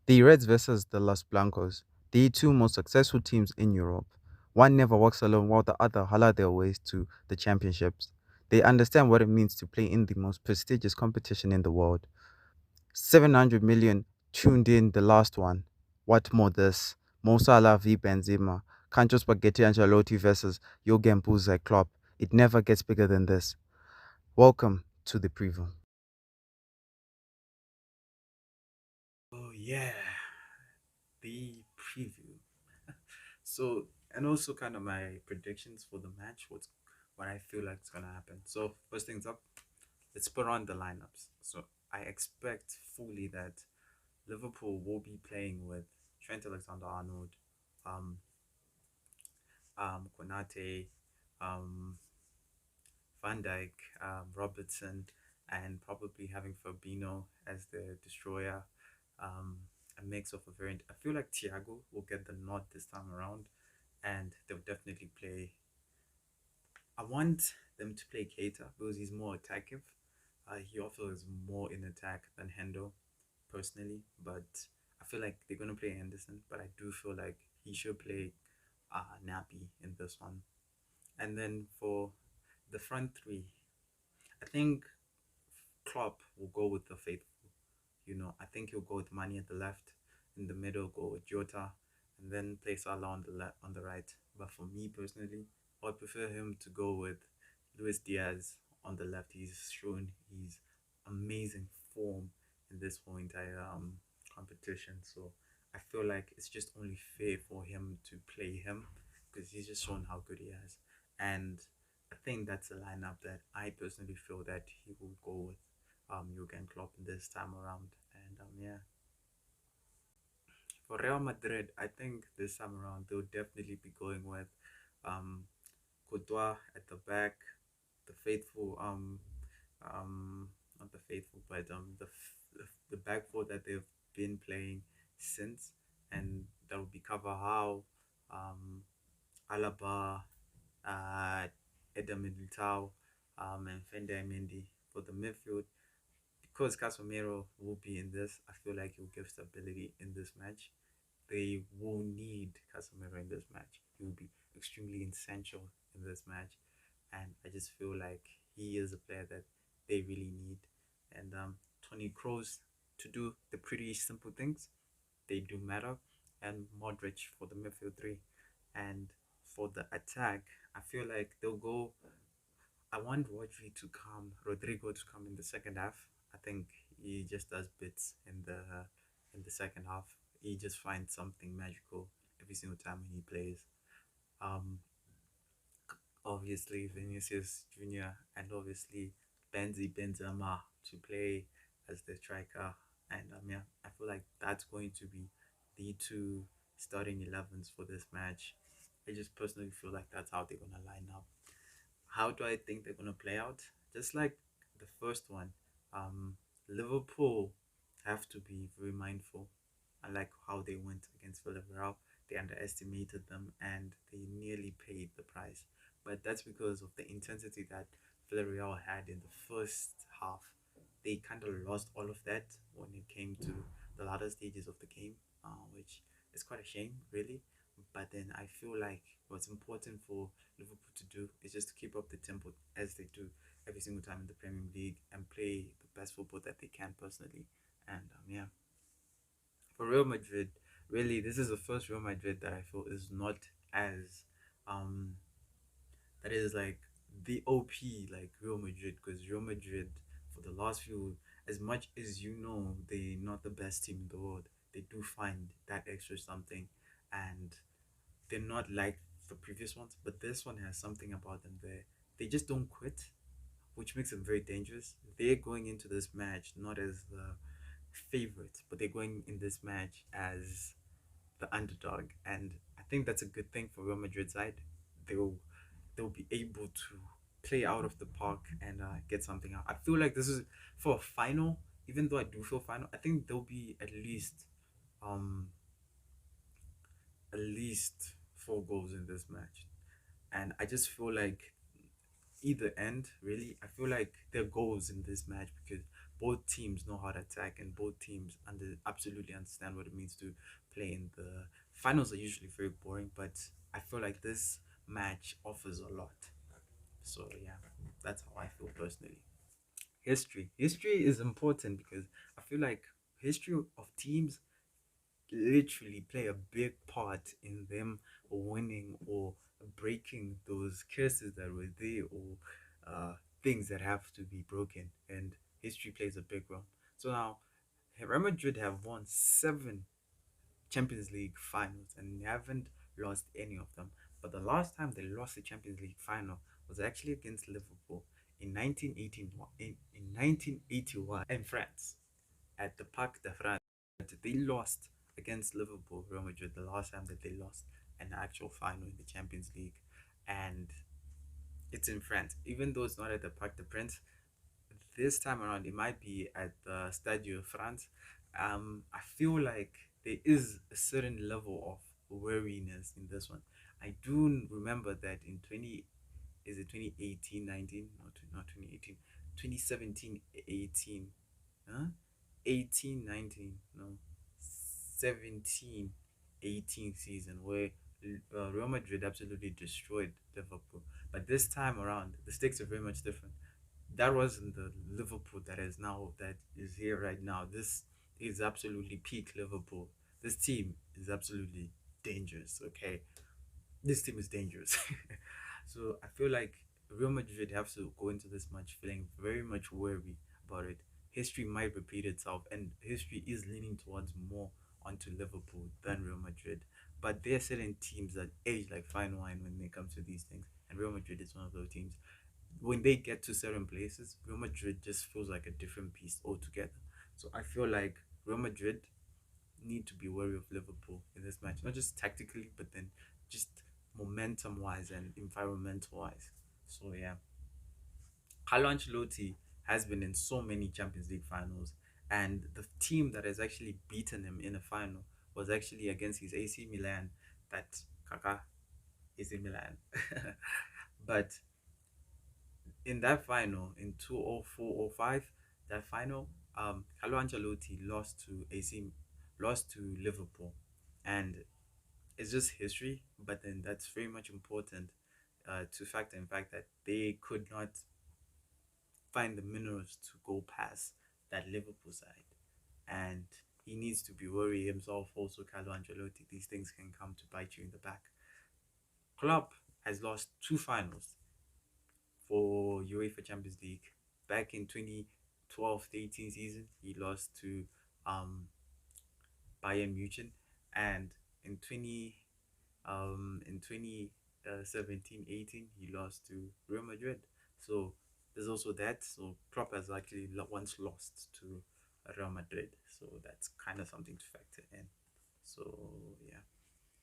The Reds versus the Los Blancos, the two most successful teams in Europe. One never walks alone while the other holler their ways to the championships. They understand what it means to play in the most prestigious competition in the world. 700 million tuned in the last one. What more this? Mo Salah v Benzema. Cancho Spaghetti Ancelotti versus Jurgen Buzek Klopp. It never gets bigger than this. Welcome to the preview. Oh yeah, the preview. So and also kind of my predictions for the match. What I feel like is gonna happen. So first things up, let's put on the lineups. So I expect fully that Liverpool will be playing with Trent Alexander-Arnold, um, Konate, um, Van Dijk, Robertson, and probably having Fabinho as the destroyer. Um, a mix of a variant. I feel like Thiago will get the nod this time around, and they'll definitely play. I want them to play Keita because he's more attackive. He also is more in attack than Hendo, personally. But I feel like they're gonna play Henderson, but I do feel like he should play Nappy in this one. And then for the front three, I think Klopp will go with the faithful. I think he'll go with Mane at the left, in the middle go with Jota, and then play Salah on the left, on the right. But for me personally, I would prefer him to go with Luis Diaz on the left. He's shown his amazing form in this whole entire competition. So I feel like it's just only fair for him to play him because he's just shown how good he is. And I think that's a lineup that I personally feel that he will go with Jurgen Klopp this time around. And yeah, for Real Madrid, I think this time around they'll definitely be going with um, Courtois at the back, the faithful not the faithful, but the back four that they've been playing since, and that will be Carvajal, um, Alaba, uh, Eder Militao, and Fender Mendy for the midfield. Because Casemiro will be in this, I feel like he'll give stability in this match. They will need Casemiro in this match. He will be extremely essential in this match, and I just feel like he is a player that they really need. And Tony Kroos to do the pretty simple things, they do matter, and Modric for the midfield three, and for the attack, I feel like they'll go. I want Rodrigo to come in the second half. I think he just does bits in the second half. He just finds something magical every single time when he plays. Um, Obviously Vinicius Junior and obviously Benzema to play as the striker. And yeah, I feel like that's going to be the two starting 11s for this match. I just personally feel like that's how they're gonna line up. How do I think they're going to play out? Just like the first one, Liverpool have to be very mindful. I like how they went against Villarreal. They underestimated them and they nearly paid the price. But that's because of the intensity that Villarreal had in the first half. They kind of lost all of that when it came to the latter stages of the game, which is quite a shame, really. But then I feel like what's important for Liverpool to do is just to keep up the tempo as they do every single time in the Premier League and play the best football that they can personally. And yeah, for Real Madrid, really, this is the first Real Madrid that I feel is not as um that is like the OP like Real Madrid, because Real Madrid for the last few, as much as they're not the best team in the world, they do find that extra something, and they're not like the previous ones, but this one has something about them there. They just don't quit, which makes them very dangerous. They're going into this match not as the favorite, but they're going in this match as the underdog, and I think that's a good thing for Real Madrid side. They'll they'll be able to play out of the park and get something out. I feel like this is for a final. Even though I do feel final, I think there'll be um at least 4 goals in this match, and I just feel like either end really. I feel like there are goals in this match because both teams know how to attack, and both teams absolutely understand what it means to play in the finals. Are usually very boring, but I feel like this match offers a lot. So yeah, that's how I feel personally. History is important because I feel like history of teams literally play a big part in them winning or breaking those curses that were there, or things that have to be broken, and history plays a big role. So now Real Madrid have won 7 Champions League finals and haven't lost any of them. But the last time they lost the Champions League final was actually against Liverpool in 1981. In 1981 in France at the Parc de France. They lost against Liverpool, Real Madrid, the last time that they lost an actual final in the Champions League. And it's in France. Even though it's not at the Parc de Prince, this time around it might be at the Stade de France. I feel like there is a certain level of wariness in this one. I do remember that in 20, is it 2018 19, not 2018, 2017 18, huh? 18 19, no, 17 18 season where Real Madrid absolutely destroyed Liverpool. But this time around, the stakes are very much different. That wasn't the Liverpool that is now, that is here right now. This is absolutely peak Liverpool. This team is absolutely dangerous. Okay, this team is dangerous. So I feel like Real Madrid have to go into this match feeling very much wary about it. History might repeat itself, and history is leaning towards more onto Liverpool than Real Madrid. But there are certain teams that age like fine wine when they come to these things, and Real Madrid is one of those teams. When they get to certain places, Real Madrid just feels like a different beast altogether. So I feel like Real Madrid need to be wary of Liverpool in this match, not just tactically, but then just momentum wise and environmental wise. So yeah, Carlo Ancelotti has been in so many Champions League finals, and the team that has actually beaten him in a final was actually against his AC Milan. That Kaka AC Milan, but in that final in 2004-05, that final, Carlo Ancelotti lost to AC, lost to Liverpool, and it's just history. But then that's very much important to factor in fact that they could not find the minerals to go past that Liverpool side, and he needs to be worried himself. Also, Carlo Ancelotti, these things can come to bite you in the back. Klopp has lost 2 finals for UEFA Champions League. Back in 2012-18 season, he lost to um, Bayern Munich, and in 2017-18 he lost to Real Madrid. So there's also that. So Klopp has actually once lost to Real Madrid. So that's kind of something to factor in. So yeah.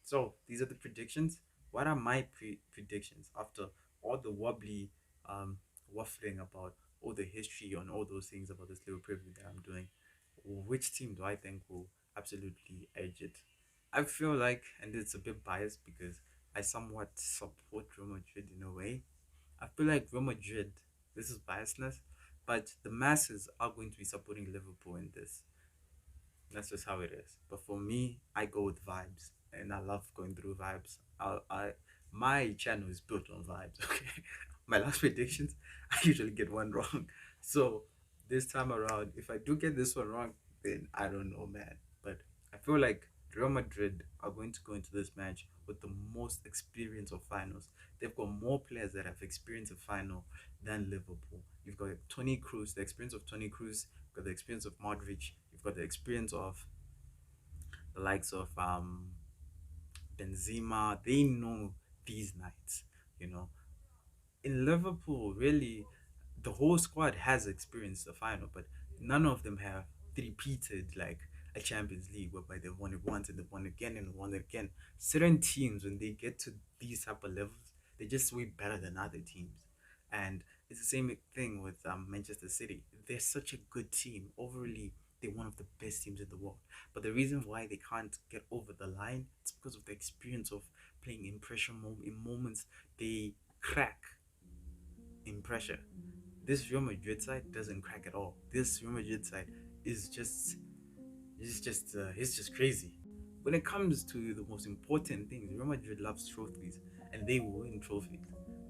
So these are the predictions. What are my predictions after all the wobbly waffling about all the history on all those things about this little preview that I'm doing? Which team do I think will absolutely edge it? I feel like, and it's a bit biased because I somewhat support Real Madrid in a way. I feel like Real Madrid, this is biasness, but the masses are going to be supporting Liverpool in this. That's just how it is. But for me, I go with vibes, and I love going through vibes. My channel is built on vibes. Okay, my last predictions, I usually get one wrong. So this time around, if I do get this one wrong, then I don't know, man. But I feel like Real Madrid are going to go into this match with the most experience of finals. They've got more players that have experienced a final than Liverpool. You've got Tony Cruz, the experience of Tony Cruz. You've got the experience of Modric. You've got the experience of the likes of Benzema. They know these nights, you know. In Liverpool, really, the whole squad has experienced the final, but none of them have repeated like a Champions League whereby they won it once and they won again and won it again. Certain teams, when they get to these type of levels, they just way better than other teams. And it's the same thing with Manchester City. They're such a good team. Overall, they're one of the best teams in the world. But the reason why they can't get over the line is because of the experience of playing in pressure in moments they crack in pressure. This Real Madrid side doesn't crack at all. This Real Madrid side is just it's just crazy. When it comes to the most important things, Real Madrid loves trophies, and they will win trophies.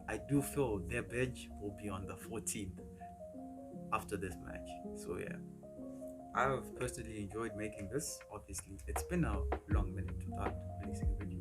I do feel their bench will be on the 14th after this match. So yeah, I've personally enjoyed making this. Obviously, it's been a long minute without releasing a video.